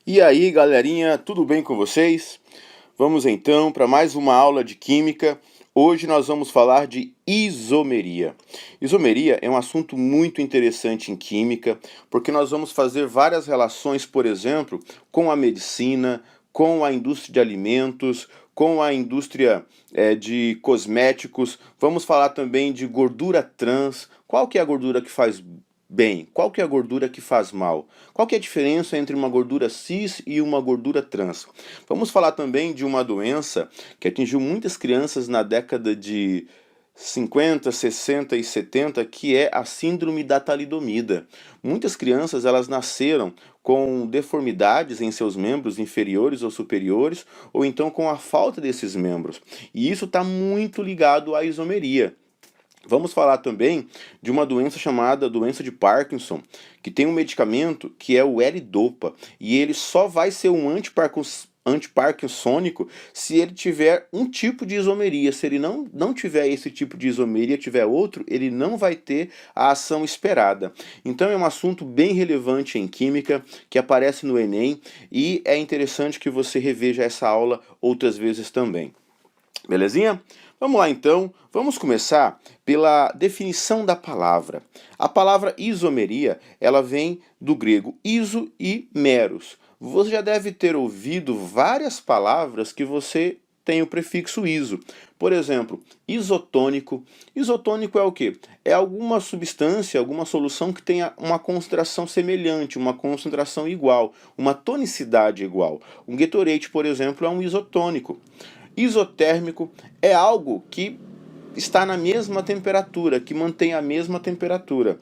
E aí, galerinha, tudo bem com vocês? Vamos então para mais uma aula de química. Hoje nós vamos falar de isomeria. Isomeria é um assunto muito interessante em química, porque nós vamos fazer várias relações, por exemplo, com a medicina, com a indústria de alimentos, com a indústria de cosméticos. Vamos falar também de gordura trans. Qual que é a gordura que faz bem? Qual que é a gordura que faz mal? Qual que é a diferença entre uma gordura cis e uma gordura trans? Vamos falar também de uma doença que atingiu muitas crianças na década de 50, 60 e 70, que é a síndrome da talidomida. Muitas crianças elas nasceram com deformidades em seus membros inferiores ou superiores, ou então com a falta desses membros. E isso está muito ligado à isomeria. Vamos falar também de uma doença chamada doença de Parkinson, que tem um medicamento que é o L-Dopa, e ele só vai ser um antiparkinsônico se ele tiver um tipo de isomeria. Se ele não tiver esse tipo de isomeria, tiver outro, ele não vai ter a ação esperada. Então é um assunto bem relevante em química, que aparece no Enem, e é interessante que você reveja essa aula outras vezes também. Belezinha? Vamos lá então, vamos começar pela definição da palavra. A palavra isomeria, ela vem do grego iso e meros. Você já deve ter ouvido várias palavras que você tem o prefixo iso. Por exemplo, isotônico. Isotônico é o quê? É alguma substância, alguma solução que tenha uma concentração semelhante, uma concentração igual, uma tonicidade igual. Um Gatorade, por exemplo, é um isotônico. Isotérmico é algo que está na mesma temperatura, que mantém a mesma temperatura.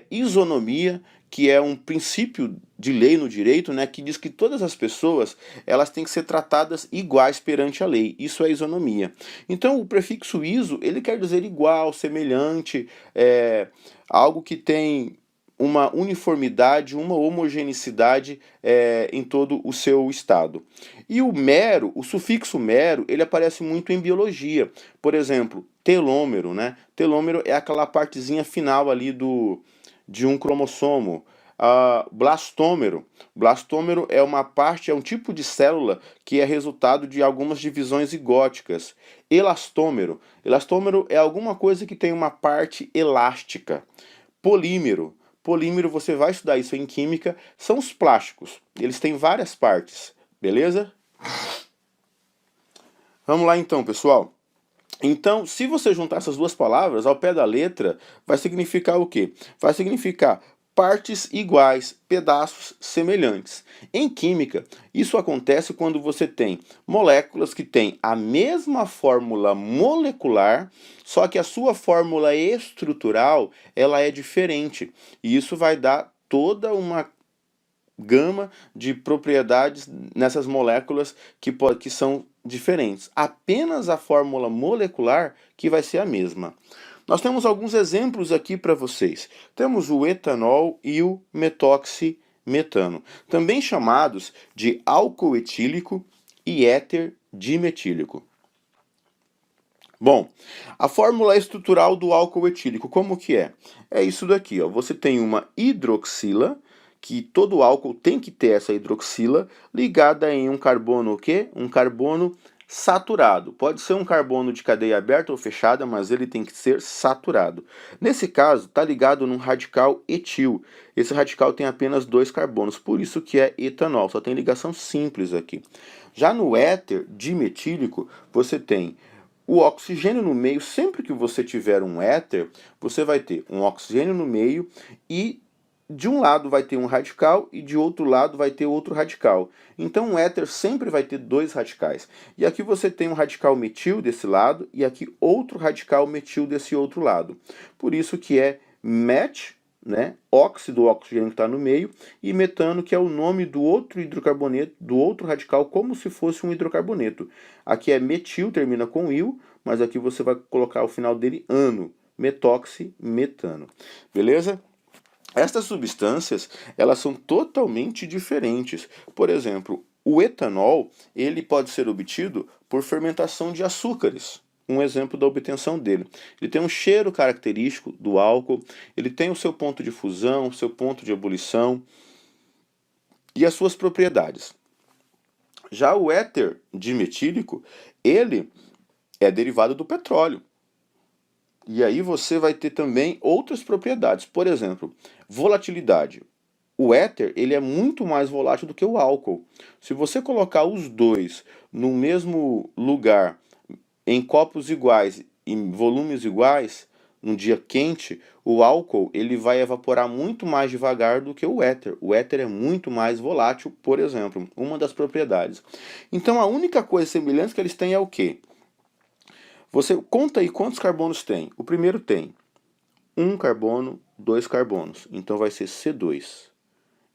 Isonomia, que é um princípio de lei no direito, né, que diz que todas as pessoas elas têm que ser tratadas iguais perante a lei. Isso é isonomia. Então, o prefixo iso ele quer dizer igual, semelhante, algo que tem uma uniformidade, uma homogeneicidade em todo o seu estado. E o mero, o sufixo mero, ele aparece muito em biologia. Por exemplo, telômero, né? Telômero é aquela partezinha final ali de um cromossomo. Blastômero. Blastômero é uma parte, é um tipo de célula que é resultado de algumas divisões zigóticas. Elastômero. Elastômero é alguma coisa que tem uma parte elástica. Polímero. Polímero, você vai estudar isso em química, são os plásticos. Eles têm várias partes, beleza? Vamos lá então, pessoal. Então, se você juntar essas duas palavras ao pé da letra, vai significar o quê? Vai significar partes iguais, pedaços semelhantes. Em química, isso acontece quando você tem moléculas que têm a mesma fórmula molecular, só que a sua fórmula estrutural, ela é diferente. E isso vai dar toda uma gama de propriedades nessas moléculas que são diferentes. Apenas a fórmula molecular que vai ser a mesma. Nós temos alguns exemplos aqui para vocês. Temos o etanol e o metoximetano, também chamados de álcool etílico e éter dimetílico. Bom, a fórmula estrutural do álcool etílico, como que é? É isso daqui, ó. Você tem uma hidroxila, que todo álcool tem que ter essa hidroxila, ligada em um carbono o quê? Um carbono saturado. Pode ser um carbono de cadeia aberta ou fechada, mas ele tem que ser saturado. Nesse caso, está ligado num radical etil. Esse radical tem apenas dois carbonos, por isso que é etanol, só tem ligação simples aqui. Já no éter dimetílico, você tem o oxigênio no meio. Sempre que você tiver um éter, você vai ter um oxigênio no meio e de um lado vai ter um radical e de outro lado vai ter outro radical. Então um éter sempre vai ter dois radicais. E aqui você tem um radical metil desse lado e aqui outro radical metil desse outro lado. Por isso que é met, né, óxido, o oxigênio que está no meio, e metano, que é o nome do outro hidrocarboneto, do outro radical, como se fosse um hidrocarboneto. Aqui é metil, termina com il, mas aqui você vai colocar o final dele ano, metoximetano. Beleza? Estas substâncias, elas são totalmente diferentes. Por exemplo, o etanol, ele pode ser obtido por fermentação de açúcares. Um exemplo da obtenção dele. Ele tem um cheiro característico do álcool, ele tem o seu ponto de fusão, o seu ponto de ebulição, e as suas propriedades. Já o éter dimetílico, ele é derivado do petróleo. E aí você vai ter também outras propriedades. Por exemplo, volatilidade. O éter, ele é muito mais volátil do que o álcool. Se você colocar os dois no mesmo lugar, em copos iguais, em volumes iguais, num dia quente, o álcool ele vai evaporar muito mais devagar do que o éter. O éter é muito mais volátil, por exemplo, uma das propriedades. Então a única coisa semelhante que eles têm é o quê? Você conta aí quantos carbonos tem. O primeiro tem 1 carbono, 2 carbonos, então vai ser C2.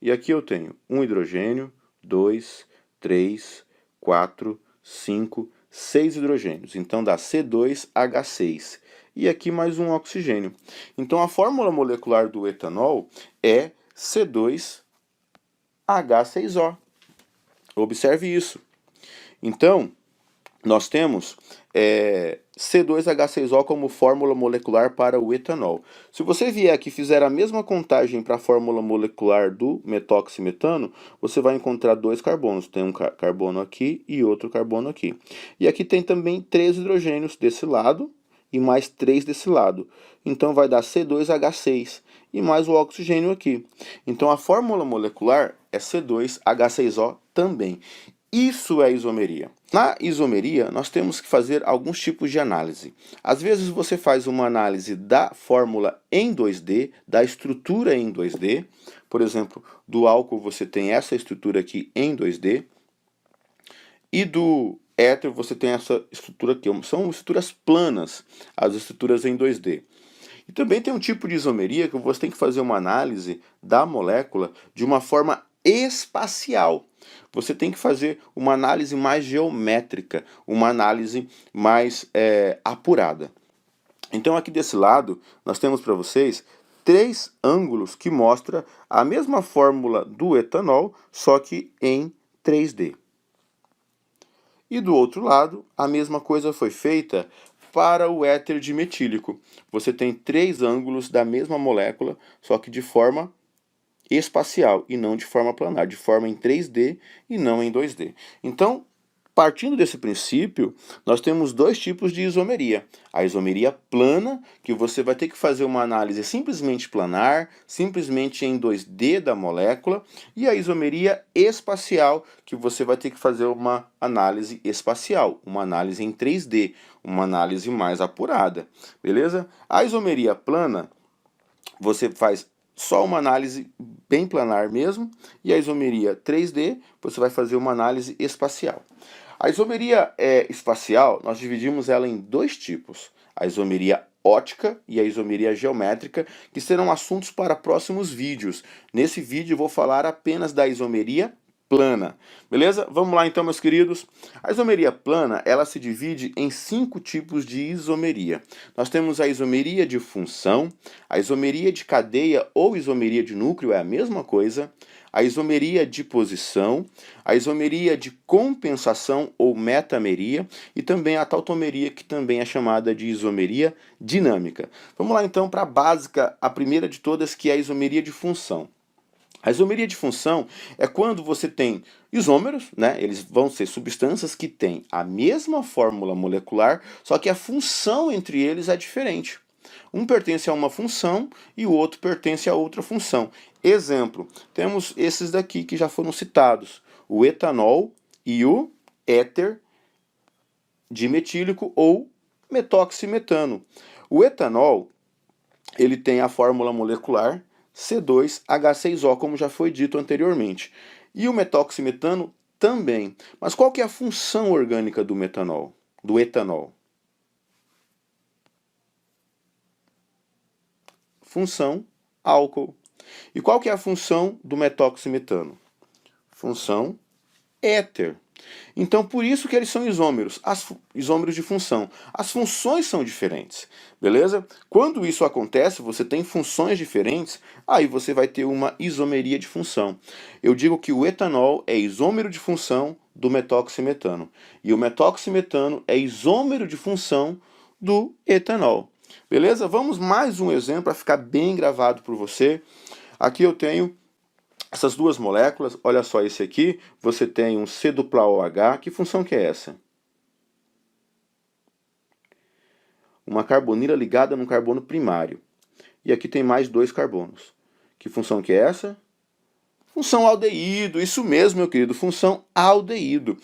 E aqui eu tenho um hidrogênio, 2, 3, 4, 5, 6 hidrogênios. Então dá C2H6. E aqui mais um oxigênio. Então a fórmula molecular do etanol é C2H6O. Observe isso. Então, nós temos C2H6O como fórmula molecular para o etanol. Se você vier aqui e fizer a mesma contagem para a fórmula molecular do metóximetano, você vai encontrar 2 carbonos. Tem um carbono aqui e outro carbono aqui. E aqui tem também 3 hidrogênios desse lado e mais 3 desse lado. Então vai dar C2H6 e mais o oxigênio aqui. Então a fórmula molecular é C2H6O também. Isso é isomeria. Na isomeria, nós temos que fazer alguns tipos de análise. Às vezes você faz uma análise da fórmula em 2D, da estrutura em 2D. Por exemplo, do álcool você tem essa estrutura aqui em 2D. E do éter você tem essa estrutura aqui. São estruturas planas, as estruturas em 2D. E também tem um tipo de isomeria que você tem que fazer uma análise da molécula de uma forma espacial. Você tem que fazer uma análise mais geométrica, uma análise mais apurada. Então aqui desse lado, nós temos para vocês 3 ângulos que mostram a mesma fórmula do etanol, só que em 3D. E do outro lado, a mesma coisa foi feita para o éter dimetílico. Você tem 3 ângulos da mesma molécula, só que de forma espacial e não de forma planar, de forma em 3D e não em 2D. Então, partindo desse princípio, nós temos 2 tipos de isomeria. A isomeria plana, que você vai ter que fazer uma análise simplesmente planar, simplesmente em 2D da molécula, e a isomeria espacial, que você vai ter que fazer uma análise espacial, uma análise em 3D, uma análise mais apurada, beleza? A isomeria plana, você faz só uma análise bem planar mesmo, e a isomeria 3D, você vai fazer uma análise espacial. A isomeria espacial, nós dividimos ela em 2 tipos, a isomeria ótica e a isomeria geométrica, que serão assuntos para próximos vídeos. Nesse vídeo eu vou falar apenas da isomeria plana, beleza? Vamos lá então, meus queridos. A isomeria plana, ela se divide em 5 tipos de isomeria. Nós temos a isomeria de função, a isomeria de cadeia ou isomeria de núcleo, é a mesma coisa, a isomeria de posição, a isomeria de compensação ou metameria e também a tautomeria, que também é chamada de isomeria dinâmica. Vamos lá então para a básica, a primeira de todas, que é a isomeria de função. A isomeria de função é quando você tem isômeros, né? Eles vão ser substâncias que têm a mesma fórmula molecular, só que a função entre eles é diferente. Um pertence a uma função e o outro pertence a outra função. Exemplo, temos esses daqui que já foram citados, o etanol e o éter dimetílico ou metoximetano. O etanol, ele tem a fórmula molecular C2H6O, como já foi dito anteriormente. E o metoximetano também. Mas qual que é a função orgânica do metanol, do etanol? Função álcool. E qual que é a função do metoximetano? Função éter. Então, por isso que eles são isômeros, isômeros de função. As funções são diferentes, beleza? Quando isso acontece, você tem funções diferentes, aí você vai ter uma isomeria de função. Eu digo que o etanol é isômero de função do metoximetano, e o metoximetano é isômero de função do etanol. Beleza? Vamos mais um exemplo para ficar bem gravado por você. Aqui eu tenho Essas duas moléculas, olha só esse aqui, você tem um C-OH, que função que é essa? Uma carbonila ligada num carbono primário. E aqui tem mais 2 carbonos. Que função que é essa? Função aldeído, isso mesmo, meu querido, função aldeído.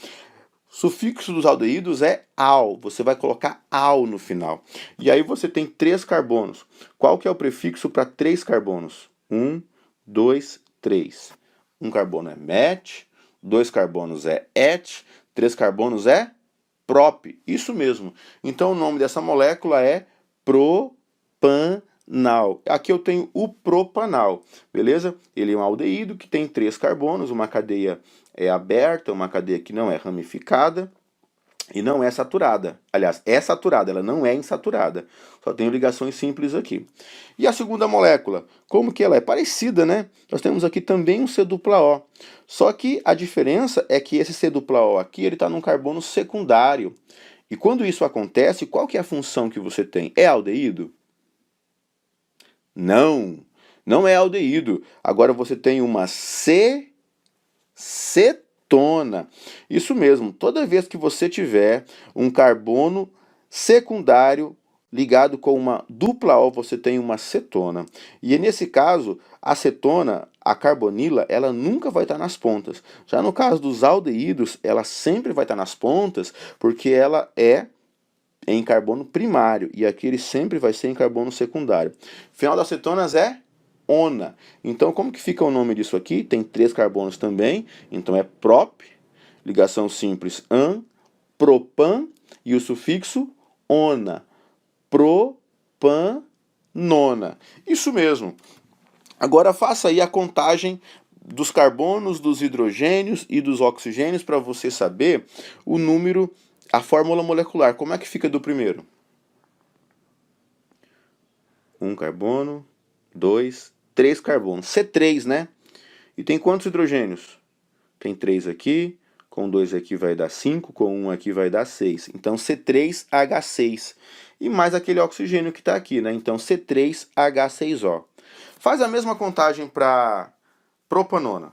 Sufixo dos aldeídos é -al, você vai colocar -al no final. E aí você tem 3 carbonos. Qual que é o prefixo para 3 carbonos? 1, 2, 3. Um carbono é met, 2 carbonos é et, 3 carbonos é prop. Isso mesmo. Então o nome dessa molécula é propanal. Aqui eu tenho o propanal, beleza? Ele é um aldeído que tem 3 carbonos, uma cadeia aberta, uma cadeia que não é ramificada e não é saturada. Aliás, é saturada, ela não é insaturada. Só tenho ligações simples aqui. E a segunda molécula, como que ela é? Parecida, né? Nós temos aqui também um C-O. Só que a diferença é que esse C-O aqui, ele está num carbono secundário. E quando isso acontece, qual que é a função que você tem? É aldeído? Não, não é aldeído. Agora você tem uma cetona. Isso mesmo, toda vez que você tiver um carbono secundário ligado com uma dupla O, você tem uma cetona. E nesse caso, a cetona, a carbonila, ela nunca vai estar nas pontas. Já no caso dos aldeídos, ela sempre vai estar nas pontas, porque ela é em carbono primário, e aqui ele sempre vai ser em carbono secundário. O final das cetonas é ona. Então, como que fica o nome disso aqui? Tem 3 carbonos também, então é prop, ligação simples an, propan, e o sufixo ona, propanona. Isso mesmo. Agora faça aí a contagem dos carbonos, dos hidrogênios e dos oxigênios para você saber o número, a fórmula molecular. Como é que fica do primeiro? 1 carbono, 2, 3 carbonos. C3, né? E tem quantos hidrogênios? Tem 3 aqui, com 2 aqui vai dar 5, com 1 aqui vai dar 6. Então C3H6. E mais aquele oxigênio que está aqui, né? Então C3H6O. Faz a mesma contagem para propanona.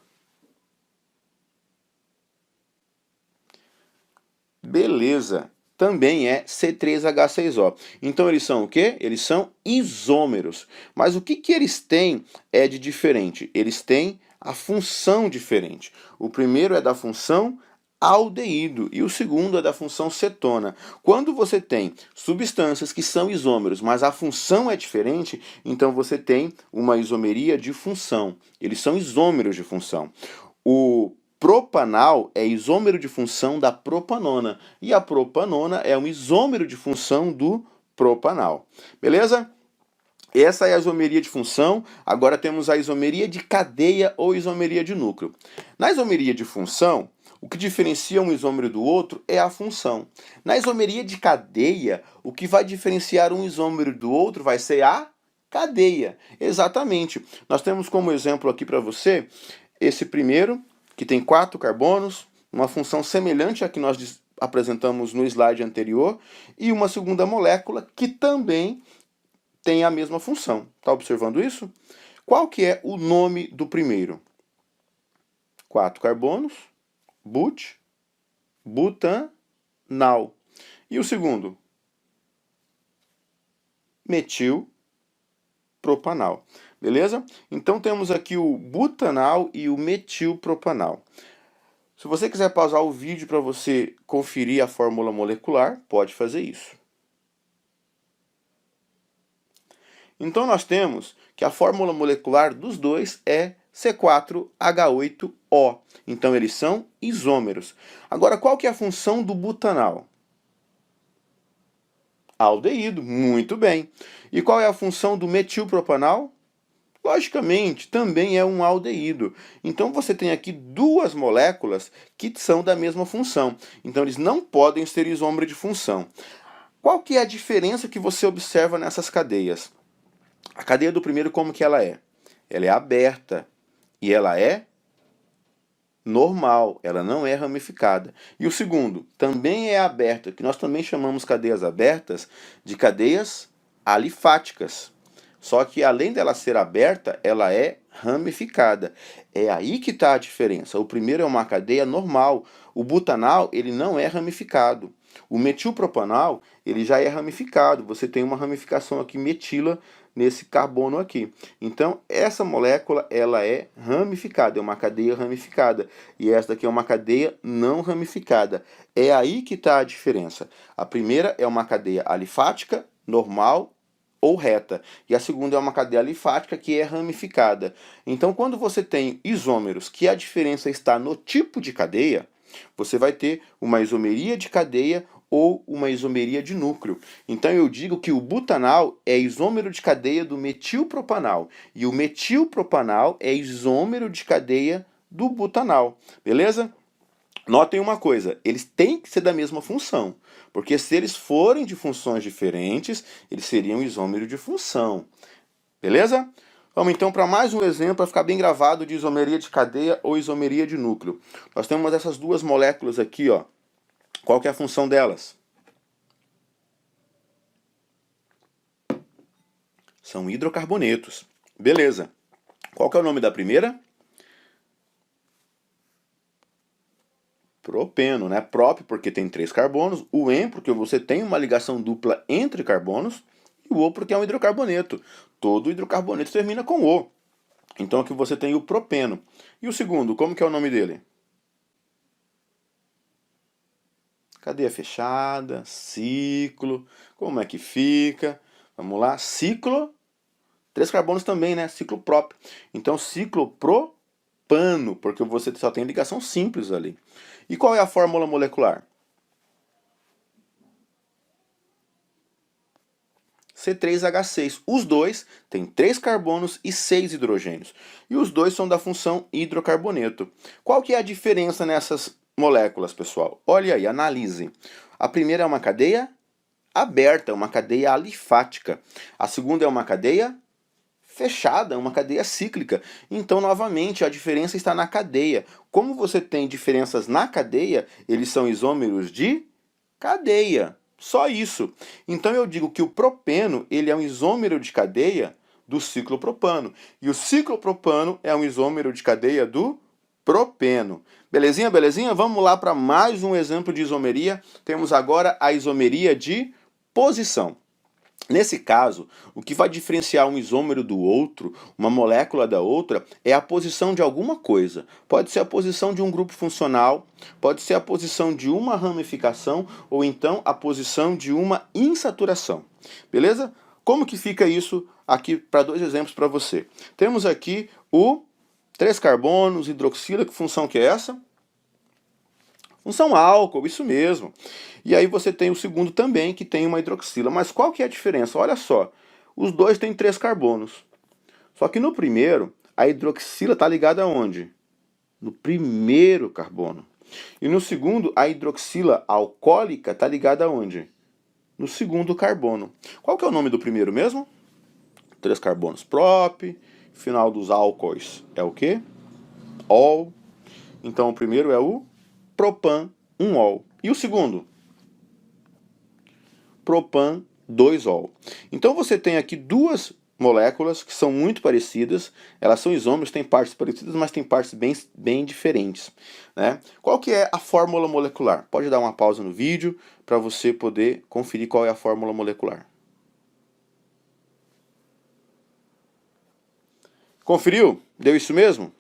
Beleza. Também é C3H6O. Então eles são o quê? Eles são isômeros. Mas o que eles têm é de diferente? Eles têm a função diferente. O primeiro é da função aldeído e o segundo é da função cetona. Quando você tem substâncias que são isômeros, mas a função é diferente, então você tem uma isomeria de função. Eles são isômeros de função. O propanal é isômero de função da propanona e a propanona é um isômero de função do propanal. Beleza? Essa é a isomeria de função. Agora temos a isomeria de cadeia ou isomeria de núcleo. Na isomeria de função, o que diferencia um isômero do outro é a função. Na isomeria de cadeia, o que vai diferenciar um isômero do outro vai ser a cadeia. Exatamente. Nós temos como exemplo aqui para você esse primeiro, que tem 4 carbonos, uma função semelhante à que nós apresentamos no slide anterior, e uma segunda molécula que também tem a mesma função. Está observando isso? Qual que é o nome do primeiro? 4 carbonos, but, butanal. E o segundo? Metil propanal. Beleza? Então temos aqui o butanal e o metilpropanal. Se você quiser pausar o vídeo para você conferir a fórmula molecular, pode fazer isso. Então nós temos que a fórmula molecular dos dois é C4H8O. Então eles são isômeros. Agora, qual que é a função do butanal? Aldeído, muito bem. E qual é a função do metilpropanal? Logicamente, também é um aldeído. Então você tem aqui duas moléculas que são da mesma função. Então eles não podem ser isômero de função. Qual que é a diferença que você observa nessas cadeias? A cadeia do primeiro, como que ela é? Ela é aberta e ela é normal, ela não é ramificada. E o segundo também é aberta, que nós também chamamos cadeias abertas de cadeias alifáticas. Só que além dela ser aberta, ela é ramificada. É aí que está a diferença. O primeiro é uma cadeia normal. O butanal, ele não é ramificado. O metilpropanal, ele já é ramificado. Você tem uma ramificação aqui metila nesse carbono aqui. Então, essa molécula, ela é ramificada, é uma cadeia ramificada. E essa daqui é uma cadeia não ramificada. É aí que está a diferença. A primeira é uma cadeia alifática, normal ou reta. E a segunda é uma cadeia alifática que é ramificada. Então, quando você tem isômeros que a diferença está no tipo de cadeia, você vai ter uma isomeria de cadeia ou uma isomeria de núcleo. Então eu digo que o butanal é isômero de cadeia do metilpropanal e o metilpropanal é isômero de cadeia do butanal, beleza? Notem uma coisa, eles têm que ser da mesma função, porque se eles forem de funções diferentes, eles seriam isômero de função, beleza? Vamos então para mais um exemplo para ficar bem gravado de isomeria de cadeia ou isomeria de núcleo. Nós temos essas duas moléculas aqui, ó. Qual que é a função delas? São hidrocarbonetos. Beleza. Qual que é o nome da primeira? Propeno, né? Prop porque tem 3 carbonos, o en porque você tem uma ligação dupla entre carbonos, e o o porque é um hidrocarboneto. Todo hidrocarboneto termina com o. Então aqui você tem o propeno. E o segundo, como que é o nome dele? Cadeia fechada, ciclo, como é que fica? Vamos lá, ciclo, 3 carbonos também, né? Ciclo próprio. Então ciclopropano, porque você só tem ligação simples ali. E qual é a fórmula molecular? C3H6. Os dois têm 3 carbonos e 6 hidrogênios. E os dois são da função hidrocarboneto. Qual que é a diferença nessas moléculas, pessoal? Olha aí, analisem. A primeira é uma cadeia aberta, uma cadeia alifática. A segunda é uma cadeia fechada, uma cadeia cíclica. Então, novamente, a diferença está na cadeia. Como você tem diferenças na cadeia, eles são isômeros de cadeia. Só isso. Então eu digo que o propeno, ele é um isômero de cadeia do ciclopropano. E o ciclopropano é um isômero de cadeia do propeno. Belezinha, belezinha? Vamos lá para mais um exemplo de isomeria. Temos agora a isomeria de posição. Nesse caso, o que vai diferenciar um isômero do outro, uma molécula da outra, é a posição de alguma coisa. Pode ser a posição de um grupo funcional, pode ser a posição de uma ramificação, ou então a posição de uma insaturação. Beleza? Como que fica isso aqui para 2 exemplos para você? Temos aqui o 3 carbonos, hidroxila, que função que é essa? Função álcool, isso mesmo. E aí você tem o segundo também, que tem uma hidroxila. Mas qual que é a diferença? Olha só, os dois têm 3 carbonos. Só que no primeiro, a hidroxila está ligada aonde? No primeiro carbono. E no segundo, a hidroxila alcoólica está ligada aonde? No segundo carbono. Qual que é o nome do primeiro mesmo? 3 carbonos prop, final dos álcoois é o quê? Ol. Então o primeiro é o propan 1-ol. E o segundo? Propan 2-ol. Então você tem aqui duas moléculas que são muito parecidas, elas são isômeros, têm partes parecidas, mas têm partes bem diferentes, né? Qual que é a fórmula molecular? Pode dar uma pausa no vídeo para você poder conferir qual é a fórmula molecular. Conferiu? Deu isso mesmo?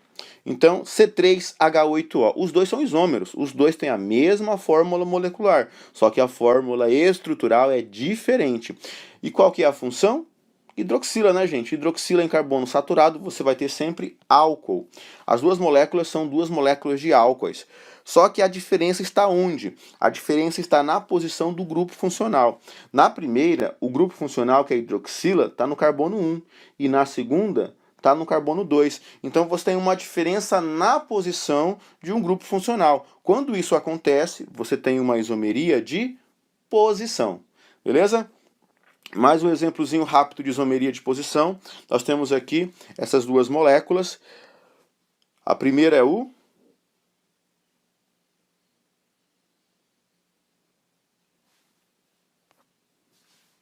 Então, C3H8O. Os dois são isômeros, os dois têm a mesma fórmula molecular, só que a fórmula estrutural é diferente. E qual que é a função? Hidroxila, né, gente? Hidroxila em carbono saturado, você vai ter sempre álcool. As duas moléculas são duas moléculas de álcoois. Só que a diferença está onde? A diferença está na posição do grupo funcional. Na primeira, o grupo funcional, que é a hidroxila, está no carbono 1. E na segunda, está no carbono 2. Então você tem uma diferença na posição de um grupo funcional. Quando isso acontece, você tem uma isomeria de posição. Beleza? Mais um exemplozinho rápido de isomeria de posição. Nós temos aqui essas duas moléculas. A primeira é o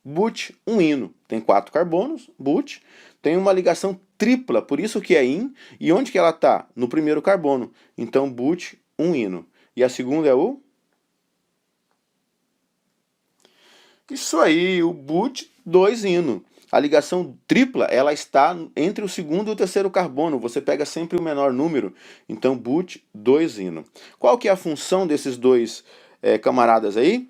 but, um íno. Tem 4 carbonos, but, tem uma ligação tripla, por isso que é in. E onde que ela está? No primeiro carbono. Então, but, um íno. E a segunda é o? Isso aí, o but, 2 íno. A ligação tripla, ela está entre o segundo e o terceiro carbono. Você pega sempre o menor número. Então, but, 2 íno. Qual que é a função desses dois camaradas aí?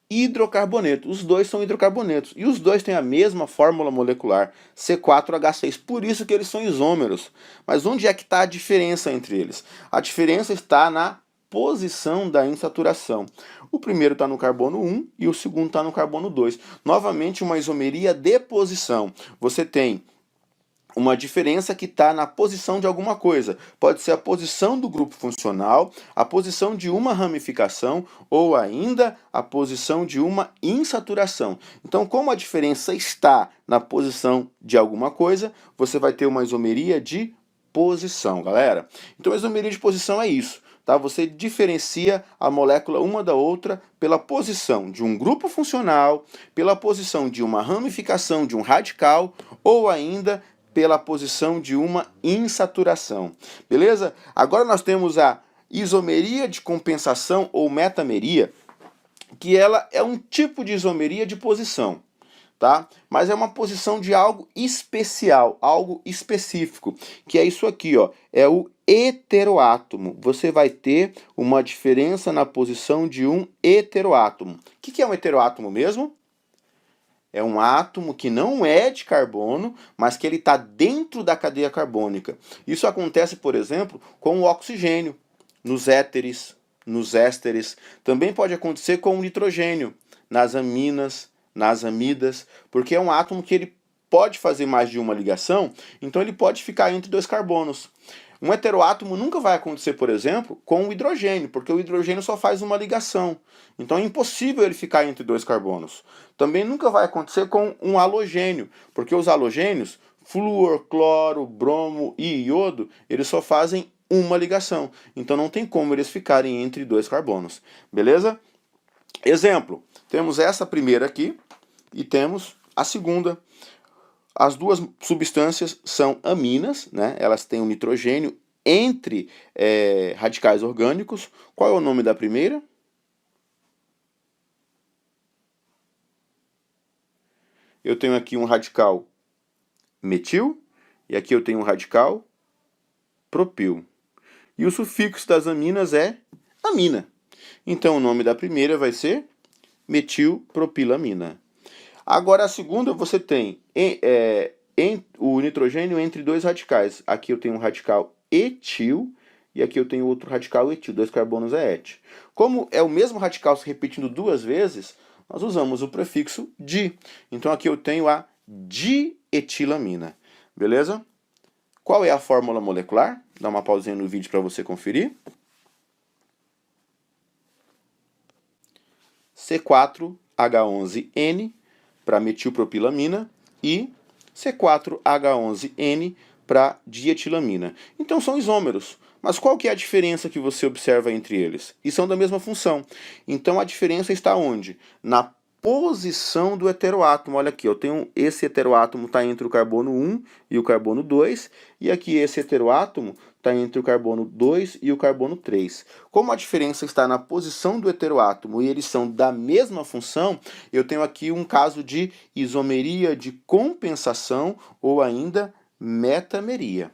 Hidrocarboneto. Os dois são hidrocarbonetos. E os dois têm a mesma fórmula molecular, C4H6. Por isso que eles são isômeros. Mas onde é que está a diferença entre eles? A diferença está na posição da insaturação. O primeiro está no carbono 1 e o segundo está no carbono 2. Novamente, uma isomeria de posição. Você tem uma diferença que está na posição de alguma coisa. Pode ser a posição do grupo funcional, a posição de uma ramificação ou ainda a posição de uma insaturação. Então, como a diferença está na posição de alguma coisa, você vai ter uma isomeria de posição, galera. Então, a isomeria de posição é isso. Tá? Você diferencia a molécula uma da outra pela posição de um grupo funcional, pela posição de uma ramificação de um radical ou ainda pela posição de uma insaturação. Beleza? Agora nós temos a isomeria de compensação ou metameria, que ela é um tipo de isomeria de posição. Tá? Mas é uma posição de algo especial, algo específico, que é isso aqui, ó, é o heteroátomo. Você vai ter uma diferença na posição de um heteroátomo. O que é um heteroátomo mesmo? É um átomo que não é de carbono, mas que ele está dentro da cadeia carbônica. Isso acontece, por exemplo, com o oxigênio, nos éteres, nos ésteres. Também pode acontecer com o nitrogênio, nas aminas, nas amidas, porque é um átomo que ele pode fazer mais de uma ligação, então ele pode ficar entre dois carbonos. Um heteroátomo nunca vai acontecer, por exemplo, com o hidrogênio, porque o hidrogênio só faz uma ligação. Então é impossível ele ficar entre dois carbonos. Também nunca vai acontecer com um halogênio, porque os halogênios, flúor, cloro, bromo e iodo, eles só fazem uma ligação. Então não tem como eles ficarem entre dois carbonos. Beleza? Exemplo, temos essa primeira aqui e temos a segunda. As duas substâncias são aminas, né? Elas têm um nitrogênio entre radicais orgânicos. Qual é o nome da primeira? Eu tenho aqui um radical metil e aqui eu tenho um radical propil. E o sufixo das aminas é amina. Então o nome da primeira vai ser metilpropilamina. Agora a segunda você tem o nitrogênio entre dois radicais. Aqui eu tenho um radical etil e aqui eu tenho outro radical etil, 2 carbonos é et. Como é o mesmo radical se repetindo duas vezes, nós usamos o prefixo di. Então aqui eu tenho a dietilamina. Beleza? Qual é a fórmula molecular? Dá uma pausinha no vídeo para você conferir. C4H11N para metilpropilamina e C4H11N para dietilamina. Então são isômeros. Mas qual que é a diferença que você observa entre eles? E são da mesma função. Então a diferença está onde? Na posição do heteroátomo. Olha aqui, eu tenho esse heteroátomo está entre o carbono 1 e o carbono 2, e aqui esse heteroátomo está entre o carbono 2 e o carbono 3. Como a diferença está na posição do heteroátomo e eles são da mesma função, eu tenho aqui um caso de isomeria de compensação ou ainda metameria.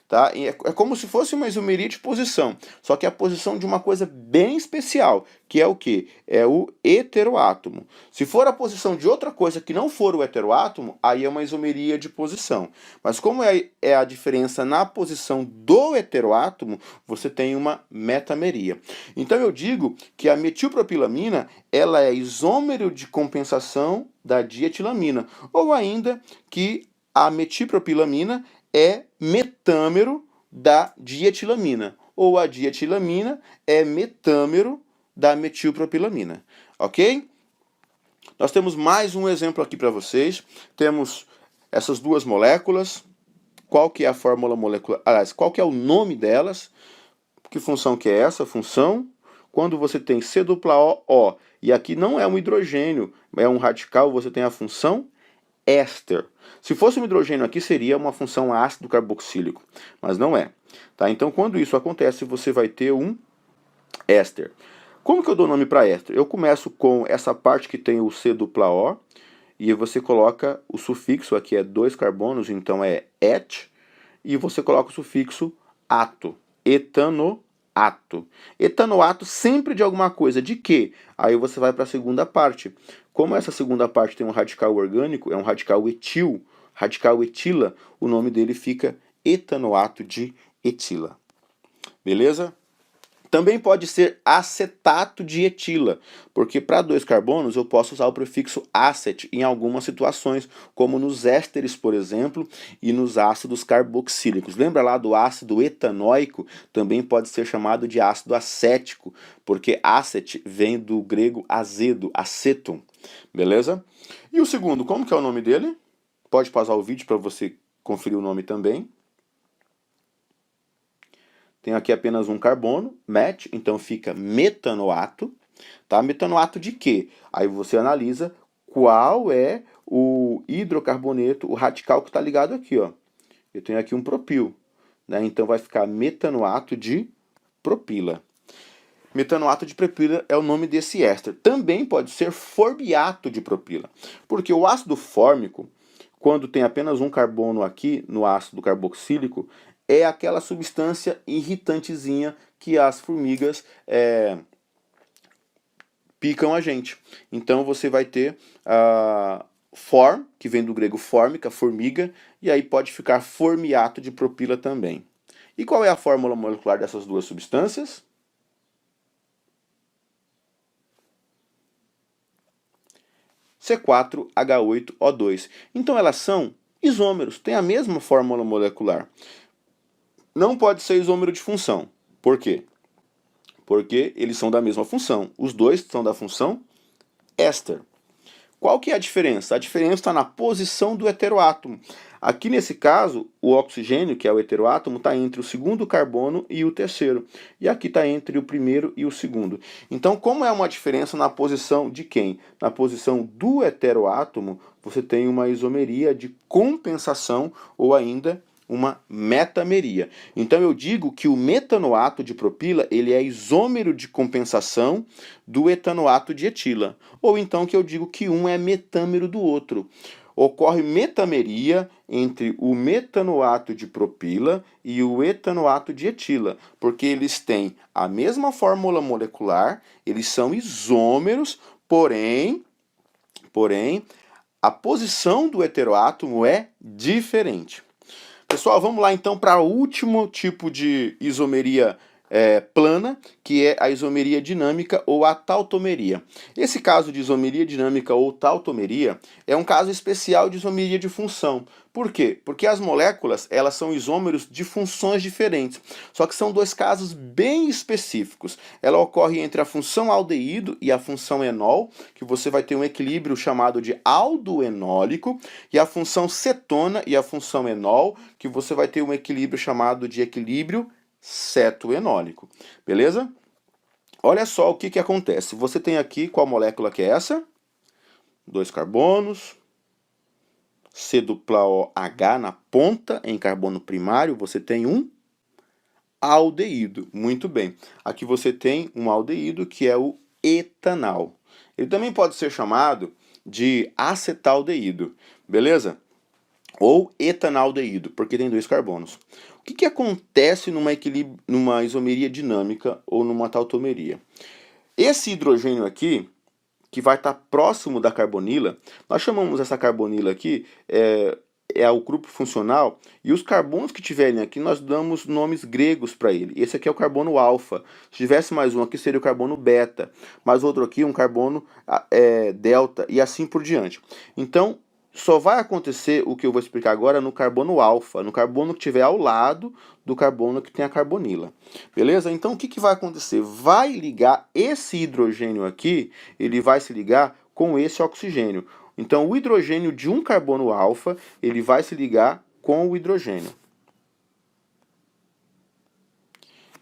Tá? É como se fosse uma isomeria de posição, só que a posição de uma coisa bem especial, que é o que? É o heteroátomo. Se for a posição de outra coisa que não for o heteroátomo, aí é uma isomeria de posição. Mas como é a diferença na posição do heteroátomo, você tem uma metameria. Então eu digo que a metilpropilamina ela é isômero de compensação da dietilamina, ou ainda que a metilpropilamina é metâmero da dietilamina, ou a dietilamina é metâmero da metilpropilamina, ok? Nós temos mais um exemplo aqui para vocês. Temos essas duas moléculas. Qual que é a fórmula molecular? Aliás, qual que é o nome delas? Que função que é essa? Função quando você tem C dupla O, e aqui não é um hidrogênio, é um radical, você tem a função éster. Se fosse um hidrogênio aqui, seria uma função ácido carboxílico, mas não é. Tá? Então, quando isso acontece, você vai ter um éster. Como que eu dou nome para éster? Eu começo com essa parte que tem o C dupla O, e você coloca o sufixo, aqui é 2 carbonos, então é et, e você coloca o sufixo ato, etanoato. Etanoato sempre de alguma coisa, de quê? Aí você vai para a segunda parte. Como essa segunda parte tem um radical orgânico, é um radical etil, radical etila, o nome dele fica etanoato de etila. Beleza? Também pode ser acetato de etila, porque para 2 carbonos eu posso usar o prefixo acet em algumas situações, como nos ésteres, por exemplo, e nos ácidos carboxílicos. Lembra lá do ácido etanóico? Também pode ser chamado de ácido acético, porque acet vem do grego azedo, acetum. Beleza? E o segundo, como que é o nome dele? Pode pausar o vídeo para você conferir o nome também. Tem aqui apenas um carbono, met, então fica metanoato. Tá? Metanoato de quê? Aí você analisa qual é o hidrocarboneto, o radical que está ligado aqui. Ó. Eu tenho aqui um propil. Né? Então vai ficar metanoato de propila. Metanoato de propila é o nome desse éster. Também pode ser formiato de propila. Porque o ácido fórmico, quando tem apenas um carbono aqui no ácido carboxílico, é aquela substância irritantezinha que as formigas picam a gente. Então você vai ter form, que vem do grego fórmica, formiga, e aí pode ficar formiato de propila também. E qual é a fórmula molecular dessas duas substâncias? C4H8O2. Então elas são isômeros, têm a mesma fórmula molecular. Não pode ser isômero de função. Por quê? Porque eles são da mesma função. Os dois são da função éster. Qual que é a diferença? A diferença está na posição do heteroátomo. Aqui nesse caso, o oxigênio, que é o heteroátomo, está entre o segundo carbono e o terceiro. E aqui está entre o primeiro e o segundo. Então, como é uma diferença na posição de quem? Na posição do heteroátomo, você tem uma isomeria de compensação ou ainda uma metameria. Então eu digo que o metanoato de propila ele é isômero de compensação do etanoato de etila. Ou então que eu digo que um é metâmero do outro. Ocorre metameria entre o metanoato de propila e o etanoato de etila, porque eles têm a mesma fórmula molecular, eles são isômeros, porém a posição do heteroátomo é diferente. Pessoal, vamos lá então para o último tipo de isomeria plana, que é a isomeria dinâmica ou a tautomeria. Esse caso de isomeria dinâmica ou tautomeria é um caso especial de isomeria de função. Por quê? Porque as moléculas elas são isômeros de funções diferentes, só que são dois casos bem específicos. Ela ocorre entre a função aldeído e a função enol, que você vai ter um equilíbrio chamado de aldoenólico, e a função cetona e a função enol, que você vai ter um equilíbrio chamado de equilíbrio cetoenólico. Beleza? Olha só o que acontece. Você tem aqui, qual molécula que é essa? 2 carbonos, C dupla OH na ponta, em carbono primário, você tem um aldeído. Muito bem. Aqui você tem um aldeído que é o etanal. Ele também pode ser chamado de acetaldeído. Beleza? Ou etanaldeído, porque tem 2 carbonos. O que acontece numa isomeria dinâmica ou numa tautomeria? Esse hidrogênio aqui, que vai estar próximo da carbonila, nós chamamos essa carbonila aqui, é o grupo funcional, e os carbonos que tiverem aqui, nós damos nomes gregos para ele. Esse aqui é o carbono alfa. Se tivesse mais um aqui, seria o carbono beta. Mais outro aqui, um carbono delta, e assim por diante. Então, só vai acontecer o que eu vou explicar agora no carbono alfa, no carbono que estiver ao lado do carbono que tem a carbonila. Beleza? Então o que vai acontecer? Vai ligar esse hidrogênio aqui, ele vai se ligar com esse oxigênio. Então o hidrogênio de um carbono alfa, ele vai se ligar com o hidrogênio.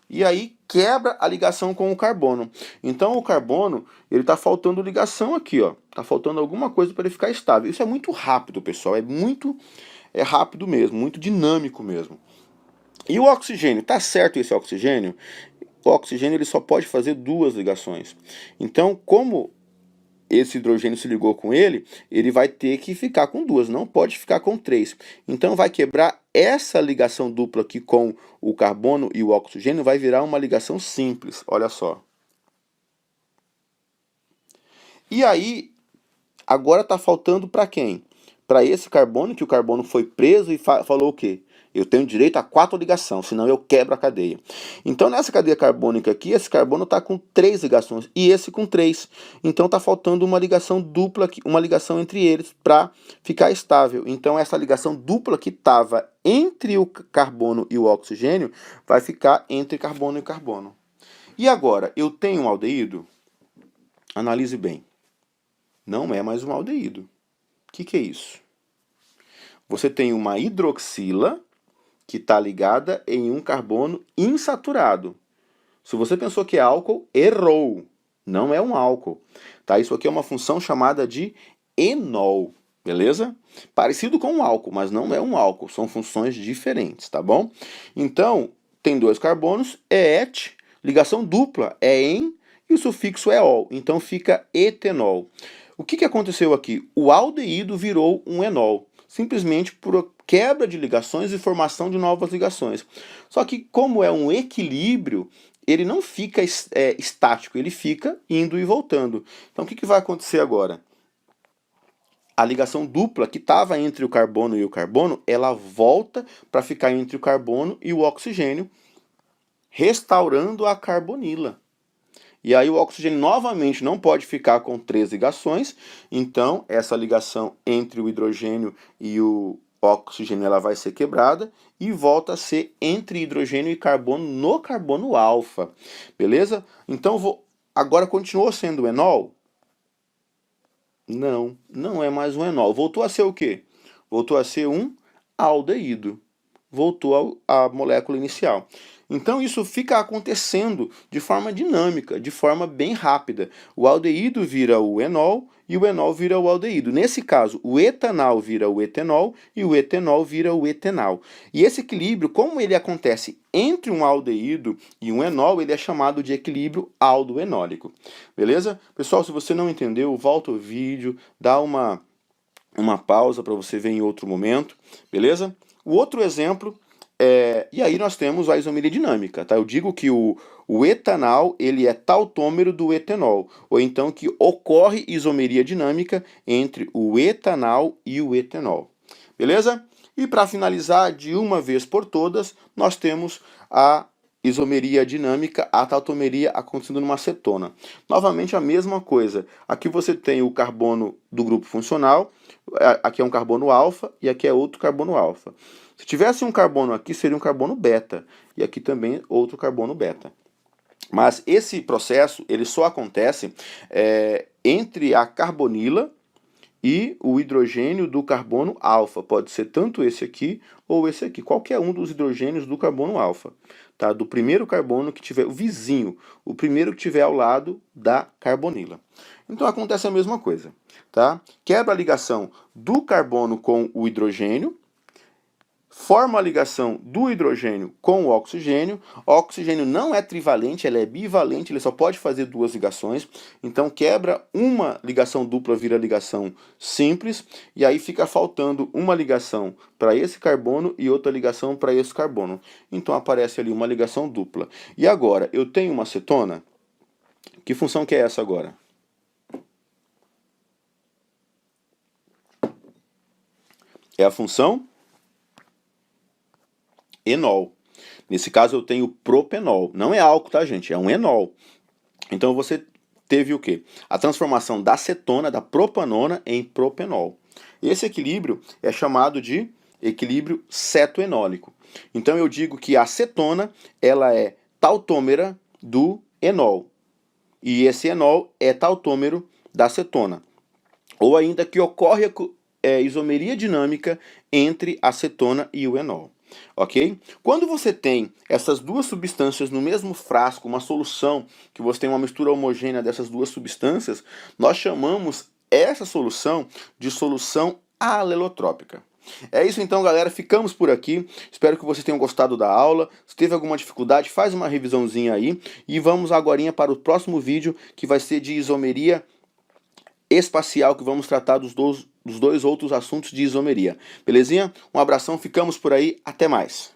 e aí quebra a ligação com o carbono. Então o carbono, ele está faltando ligação aqui, ó. Está faltando alguma coisa para ele ficar estável. Isso é muito rápido, pessoal. É rápido mesmo, muito dinâmico mesmo. E o oxigênio, tá certo esse oxigênio? O oxigênio ele só pode fazer duas ligações. Então, como esse hidrogênio se ligou com ele, ele vai ter que ficar com duas, não pode ficar com três. Então vai quebrar essa ligação dupla aqui com o carbono e o oxigênio, vai virar uma ligação simples, olha só. E aí, agora está faltando para quem? Para esse carbono, que o carbono foi preso e falou o quê? Eu tenho direito a 4 ligações, senão eu quebro a cadeia. Então, nessa cadeia carbônica aqui, esse carbono está com 3 ligações e esse com 3. Então, está faltando uma ligação dupla, aqui, uma ligação entre eles para ficar estável. Então, essa ligação dupla que estava entre o carbono e o oxigênio vai ficar entre carbono e carbono. E agora, eu tenho um aldeído? Analise bem. Não é mais um aldeído. O que é isso? Você tem uma hidroxila que está ligada em um carbono insaturado. Se você pensou que é álcool, errou. Não é um álcool. Tá? Isso aqui é uma função chamada de enol. Beleza? Parecido com um álcool, mas não é um álcool. São funções diferentes, tá bom? Então, tem 2 carbonos, é et, ligação dupla é en, e o sufixo é ol. Então fica etenol. O que aconteceu aqui? O aldeído virou um enol, simplesmente por quebra de ligações e formação de novas ligações. Só que como é um equilíbrio, ele não fica estático, ele fica indo e voltando. Então o que vai acontecer agora? A ligação dupla que estava entre o carbono e o carbono, ela volta para ficar entre o carbono e o oxigênio, restaurando a carbonila. E aí o oxigênio novamente não pode ficar com 3 ligações, então essa ligação entre o hidrogênio e o oxigênio ela vai ser quebrada e volta a ser entre hidrogênio e carbono no carbono alfa, beleza? Então agora continuou sendo enol? Não, não é mais um enol. Voltou a ser o quê? Voltou a ser um aldeído. Voltou à molécula inicial. Então isso fica acontecendo de forma dinâmica, de forma bem rápida. O aldeído vira o enol e o enol vira o aldeído. Nesse caso, o etanal vira o etenol e o etenol vira o etanal. E esse equilíbrio, como ele acontece entre um aldeído e um enol, ele é chamado de equilíbrio aldoenólico. Beleza? Pessoal, se você não entendeu, volta o vídeo, dá uma pausa para você ver em outro momento, beleza? O outro exemplo e aí nós temos a isomeria dinâmica, tá? Eu digo que o etanal ele é tautômero do etanol, ou então que ocorre isomeria dinâmica entre o etanal e o etanol, beleza? E para finalizar de uma vez por todas, nós temos a isomeria dinâmica, a tautomeria acontecendo numa cetona. Novamente a mesma coisa. Aqui você tem o carbono do grupo funcional, aqui é um carbono alfa e aqui é outro carbono alfa. Se tivesse um carbono aqui, seria um carbono beta, e aqui também outro carbono beta. Mas esse processo ele só acontece entre a carbonila e o hidrogênio do carbono alfa. Pode ser tanto esse aqui ou esse aqui, qualquer um dos hidrogênios do carbono alfa. Tá? Do primeiro carbono que tiver, o vizinho, o primeiro que tiver ao lado da carbonila. Então acontece a mesma coisa. Tá? Quebra a ligação do carbono com o hidrogênio, forma a ligação do hidrogênio com o oxigênio. O oxigênio não é trivalente, ele é bivalente, ele só pode fazer 2 ligações. Então quebra uma ligação dupla, vira ligação simples, e aí fica faltando uma ligação para esse carbono e outra ligação para esse carbono. Então aparece ali uma ligação dupla. E agora, eu tenho uma cetona? Que função que é essa agora? É a função enol. Nesse caso eu tenho propenol. Não é álcool, tá, gente? É um enol. Então você teve o quê? A transformação da cetona, da propanona, em propenol. Esse equilíbrio é chamado de equilíbrio cetoenólico. Então eu digo que a cetona ela é tautômera do enol. E esse enol é tautômero da cetona. Ou ainda que ocorre isomeria dinâmica entre a cetona e o enol. ok? Quando você tem essas duas substâncias no mesmo frasco, uma solução, que você tem uma mistura homogênea dessas duas substâncias, nós chamamos essa solução de solução alelotrópica. É isso então, galera, ficamos por aqui. Espero que vocês tenham gostado da aula. Se teve alguma dificuldade, faz uma revisãozinha aí. E vamos agora para o próximo vídeo, que vai ser de isomeria espacial, que vamos tratar dos dois outros assuntos de isomeria. Belezinha? Um abração, ficamos por aí, até mais.